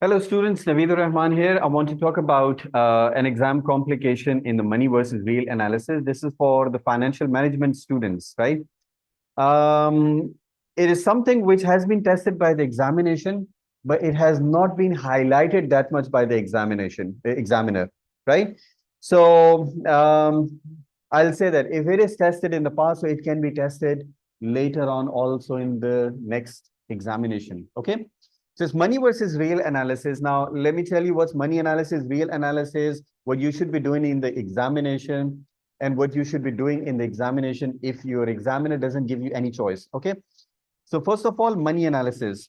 Hello students, Naveed Rehman here. I want to talk about an exam complication in the money versus real analysis. This is for the financial management students, right? Um, it is something which has been tested by the examination, but it has not been highlighted that much by the examiner, right? So I'll say that if it is tested in the past, so it can be tested later on also in the next examination, okay? So it's money versus real analysis. Now, let me tell you what's money analysis, real analysis, what you should be doing in the examination, and what you should be doing in the examination if your examiner doesn't give you any choice. Okay. So first of all, money analysis.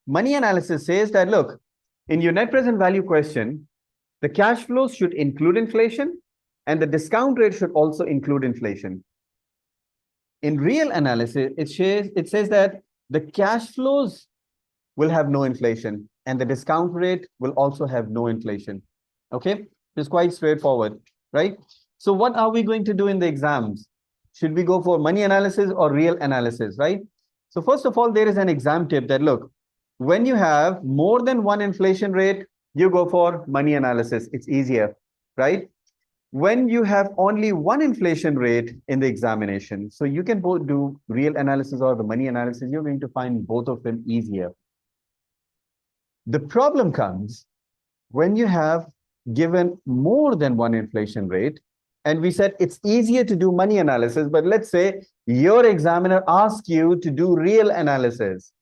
Money analysis says that, look, in your net present value question, the cash flows should include inflation and the discount rate should also include inflation. In real analysis, it says that the cash flows will have no inflation and the discount rate will also have no inflation. Okay, it's quite straightforward, right? So what are we going to do in the exams? Should we go for money analysis or real analysis, right? So first of all, there is an exam tip that, look, when you have more than one inflation rate, you go for money analysis. It's easier, right? When you have only one inflation rate in the examination, so you can both do real analysis or the money analysis, you're going to find both of them easier. The problem comes when you have given more than one inflation rate, and we said it's easier to do money analysis, but let's say your examiner asks you to do real analysis,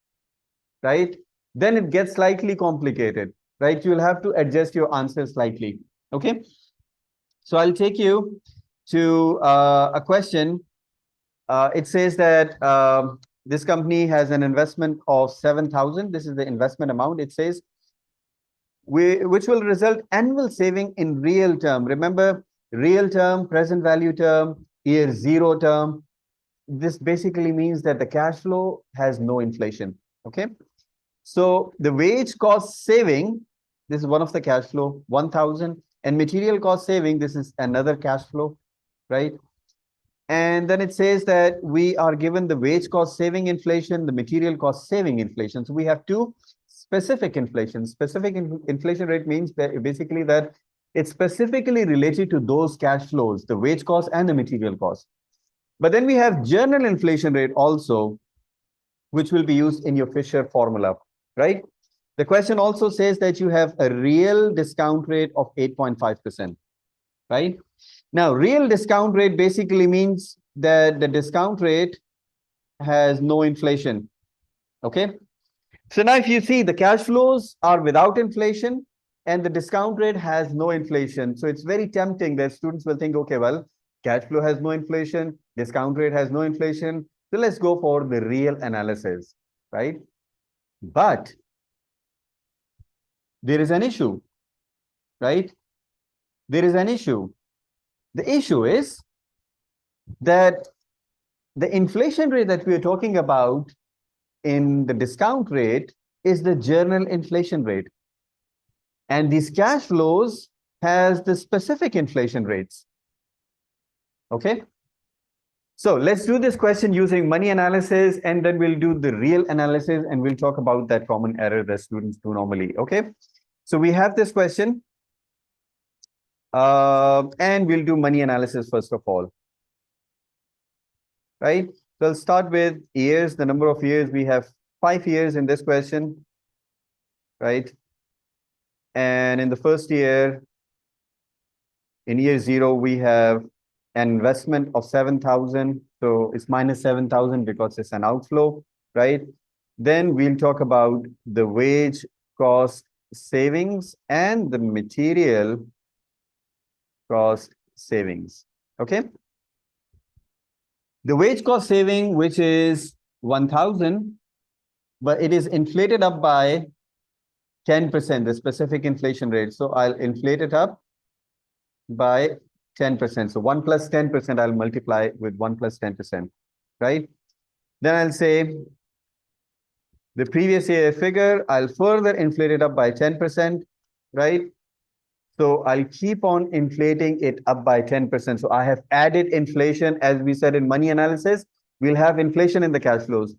right? Then it gets slightly complicated, right? You'll have to adjust your answer slightly, okay? So I'll take you to a question. It says that this company has an investment of 7,000. This is the investment amount. It says, which will result annual saving in real term. Remember, real term, present value term, year zero term. This basically means that the cash flow has no inflation, okay? So the wage cost saving, this is one of the cash flow, 1,000, and material cost saving, this is another cash flow, right? And then it says that we are given the wage cost saving inflation, the material cost saving inflation. So we have two specific inflation. Specific inflation rate means that basically that it's specifically related to those cash flows, the wage cost and the material cost. But then we have general inflation rate also, which will be used in your Fisher formula, right? The question also says that you have a real discount rate of 8.5%, right? Now, real discount rate basically means that the discount rate has no inflation, okay? So now if you see the cash flows are without inflation and the discount rate has no inflation. So it's very tempting that students will think, okay, well, cash flow has no inflation, discount rate has no inflation. So let's go for the real analysis, right? But there is an issue, right? There is an issue. The issue is that the inflation rate that we are talking about in the discount rate is the general inflation rate. And these cash flows has the specific inflation rates. Okay. So let's do this question using money analysis, and then we'll do the real analysis, and we'll talk about that common error that students do normally. Okay. So we have this question, and we'll do money analysis first of all. Right. So I'll start with years, the number of years. We have 5 years in this question, right? And in the first year, in year 0, we have an investment of 7,000. So it's minus 7,000 because it's an outflow, right? Then we'll talk about the wage cost savings and the material cost savings, okay? The wage cost saving, which is 1,000, but it is inflated up by 10%, the specific inflation rate. So I'll inflate it up by 10%. So 1 plus 10%, I'll multiply with 1 plus 10%, right? Then I'll say the previous year figure, I'll further inflate it up by 10%, right? So I'll keep on inflating it up by 10%. So I have added inflation, as we said in money analysis, we'll have inflation in the cash flows.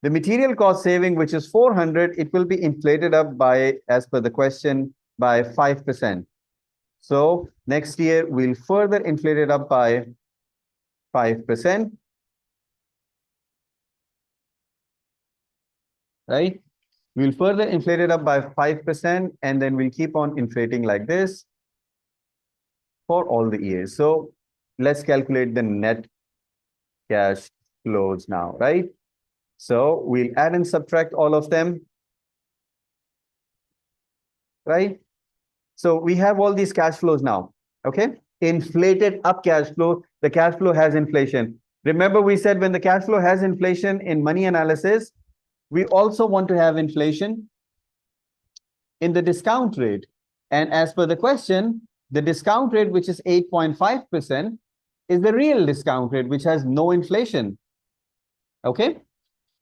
The material cost saving, which is 400, it will be inflated up by, as per the question, by 5%. So next year, we'll further inflate it up by 5%. Right? We'll further inflate it up by 5%, and then we'll keep on inflating like this for all the years. So let's calculate the net cash flows now, right? So we'll add and subtract all of them, right? So we have all these cash flows now, okay? Inflated up cash flow, the cash flow has inflation. Remember we said when the cash flow has inflation in money analysis, we also want to have inflation in the discount rate. And as per the question, the discount rate, which is 8.5%, is the real discount rate, which has no inflation. Okay?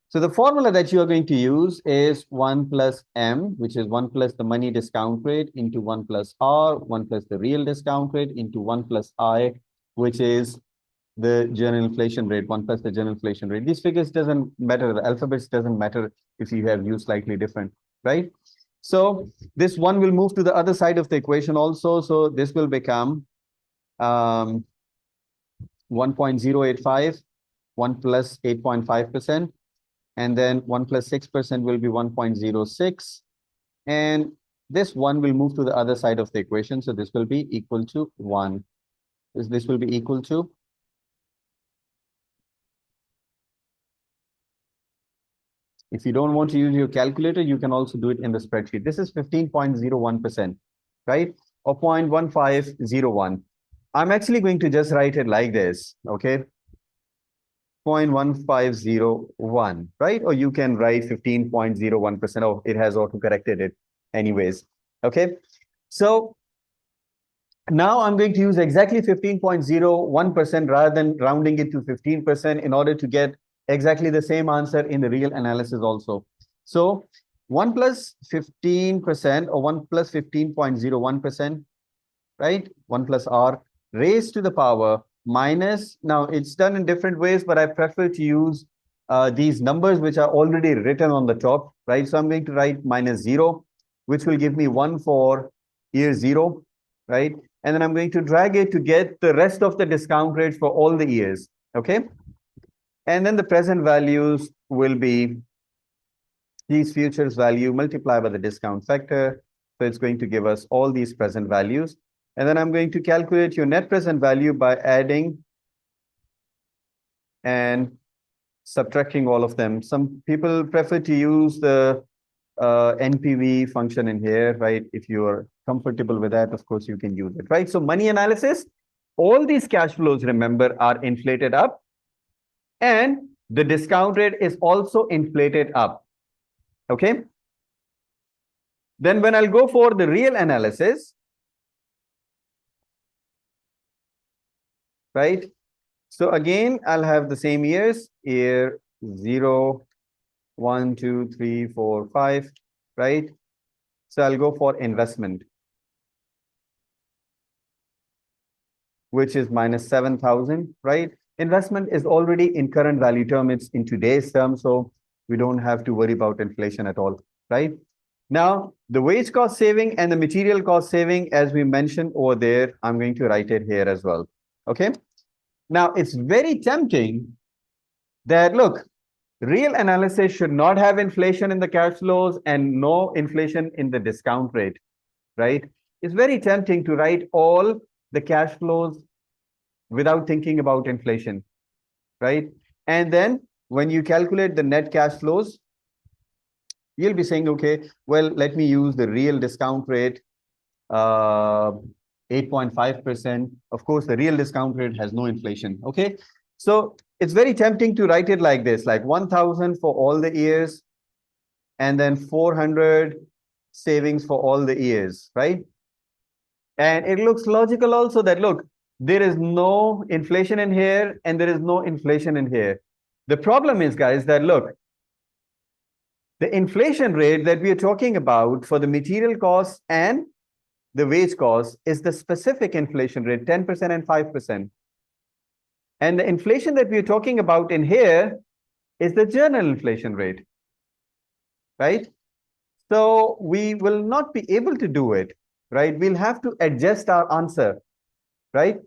So the formula that you are going to use is 1 plus M, which is 1 plus the money discount rate into 1 plus R, 1 plus the real discount rate into 1 plus I, which is the general inflation rate, 1 plus the general inflation rate. These figures doesn't matter. The alphabets doesn't matter if you have used slightly different, right? So this one will move to the other side of the equation also. So this will become 1.085, 1 plus 8.5%, and then 1 plus 6% will be 1.06. And this one will move to the other side of the equation. So this will be equal to 1. This will be equal to, if you don't want to use your calculator, you can also do it in the spreadsheet. This is 15.01%, right? Or 0.1501. I'm actually going to just write it like this, okay? 0.1501, right? Or you can write 15.01%. Oh, it has auto-corrected it anyways, okay? So now I'm going to use exactly 15.01% rather than rounding it to 15% in order to get exactly the same answer in the real analysis also. So 1 plus 15% or 1 plus 15.01%, right? 1 plus R raised to the power minus, now it's done in different ways, but I prefer to use these numbers which are already written on the top, right? So I'm going to write minus 0, which will give me 1 for year 0, right? And then I'm going to drag it to get the rest of the discount rate for all the years, okay? And then the present values will be these futures value multiplied by the discount factor. So it's going to give us all these present values. And then I'm going to calculate your net present value by adding and subtracting all of them. Some people prefer to use the NPV function in here, right? If you're comfortable with that, of course, you can use it, right? So money analysis, all these cash flows, remember, are inflated up. And the discount rate is also inflated up, okay? Then when I'll go for the real analysis, right? So again, I'll have the same years, year 0, 1, 2, 3, 4, 5, right? So I'll go for investment, which is minus 7,000, right? Investment is already in current value term, it's in today's term, so we don't have to worry about inflation at all, right? Now, the wage cost saving and the material cost saving, as we mentioned over there, I'm going to write it here as well, okay? Now, it's very tempting that, look, real analysis should not have inflation in the cash flows and no inflation in the discount rate, right? It's very tempting to write all the cash flows without thinking about inflation, right? And then when you calculate the net cash flows, you'll be saying, okay, well, let me use the real discount rate, 8.5%. Of course, the real discount rate has no inflation, okay? So it's very tempting to write it like this, like 1,000 for all the years, and then 400 savings for all the years, right? And it looks logical also that, look, there is no inflation in here and there is no inflation in here. The problem is, guys, that look, the inflation rate that we are talking about for the material costs and the wage costs is the specific inflation rate, 10% and 5%. And the inflation that we are talking about in here is the journal inflation rate, right? So we will not be able to do it, right? We'll have to adjust our answer, right?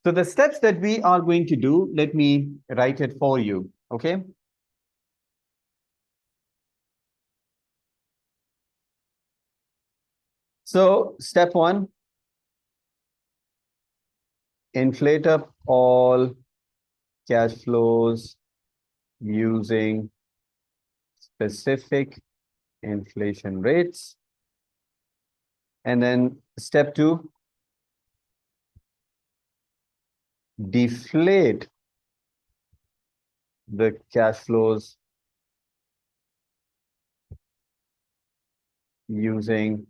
So the steps that we are going to do, let me write it for you, okay? So step one, inflate up all cash flows using specific inflation rates. And then step two, deflate the cash flows using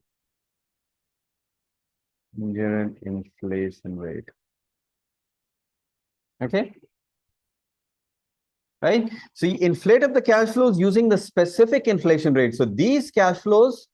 general inflation rate. Okay, right? So you inflate up the cash flows using the specific inflation rate. So these cash flows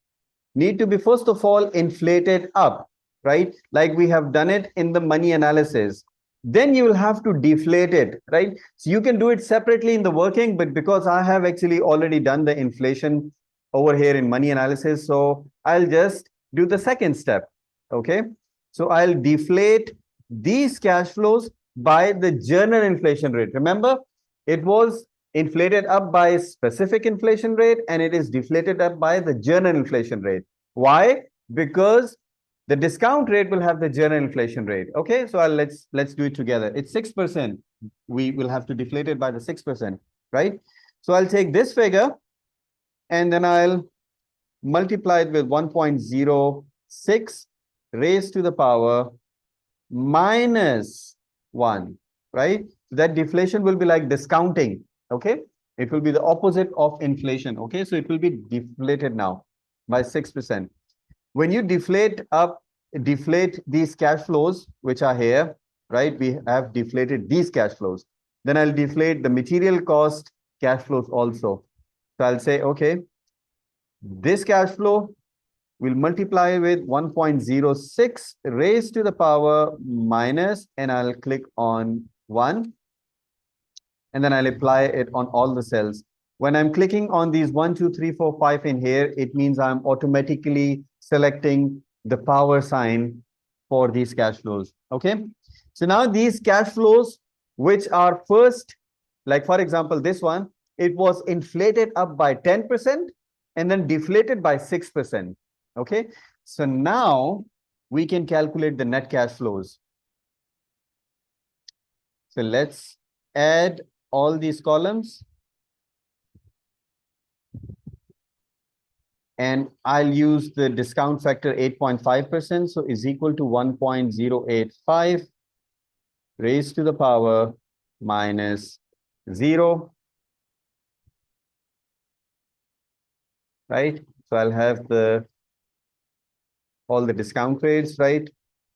need to be, first of all, inflated up, right? Like we have done it in the money analysis. Then you will have to deflate it, right? So you can do it separately in the working, but because I have actually already done the inflation over here in money analysis, so I'll just do the second step, okay? So I'll deflate these cash flows by the general inflation rate. Remember, it was inflated up by specific inflation rate and it is deflated up by the general inflation rate. Why? Because the discount rate will have the general inflation rate. Okay, so let's do it together. It's 6%. We will have to deflate it by the 6%, right? So I'll take this figure and then I'll multiply it with 1.06 raised to the power minus 1, right? That deflation will be like discounting, okay? It will be the opposite of inflation, okay? So it will be deflated now by 6%. When you deflate these cash flows, which are here, right? We have deflated these cash flows. Then I'll deflate the material cost cash flows also. So I'll say, okay, this cash flow will multiply with 1.06 raised to the power minus, and I'll click on 1. And then I'll apply it on all the cells. When I'm clicking on these 1, 2, 3, 4, 5 in here, it means I'm automatically selecting the power sign for these cash flows. Okay. So now these cash flows, which are first, like for example, this one, it was inflated up by 10% and then deflated by 6%. Okay. So now we can calculate the net cash flows. So let's add all these columns. And I'll use the discount factor 8.5%. So is equal to 1.085 raised to the power minus 0. Right? So I'll have all the discount rates, right?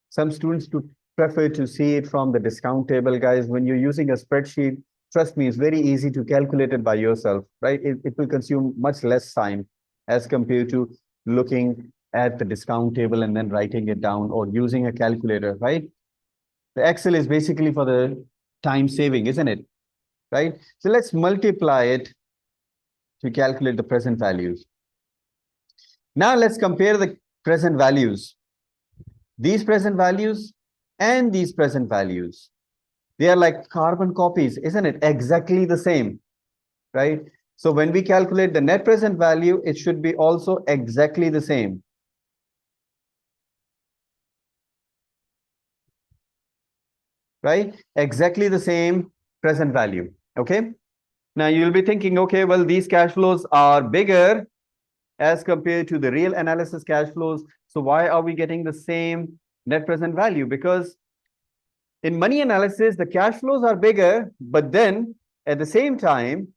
Some students prefer to see it from the discount table, guys. When you're using a spreadsheet, trust me, it's very easy to calculate it by yourself, right? It will consume much less time as compared to looking at the discount table and then writing it down or using a calculator, right? The Excel is basically for the time saving, isn't it? Right? So let's multiply it to calculate the present values. Now let's compare the present values. These present values and these present values. They are like carbon copies, isn't it? Exactly the same, right? So when we calculate the net present value, it should be also exactly the same. Right? Exactly the same present value. Okay. Now you'll be thinking, okay, well, these cash flows are bigger as compared to the real analysis cash flows. So why are we getting the same net present value? Because in money analysis, the cash flows are bigger, but then at the same time,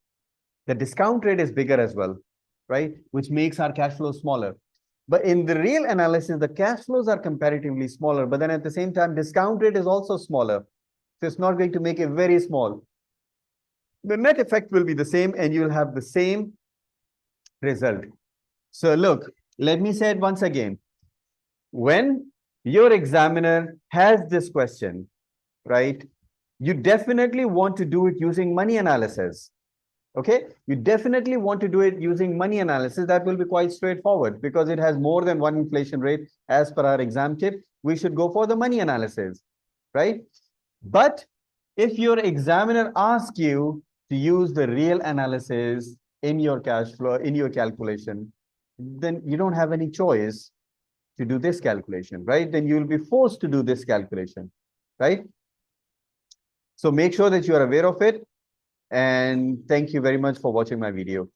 the discount rate is bigger as well, right? Which makes our cash flows smaller. But in the real analysis, the cash flows are comparatively smaller, but then at the same time, discount rate is also smaller. So it's not going to make it very small. The net effect will be the same and you'll have the same result. So look, let me say it once again. When your examiner has this question, right, you definitely want to do it using money analysis. Okay, you definitely want to do it using money analysis. That will be quite straightforward because it has more than one inflation rate. As per our exam tip, we should go for the money analysis, right? But if your examiner asks you to use the real analysis in your cash flow, in your calculation, then you don't have any choice to do this calculation, right? Then you'll be forced to do this calculation, right? So make sure that you are aware of it. And thank you very much for watching my video.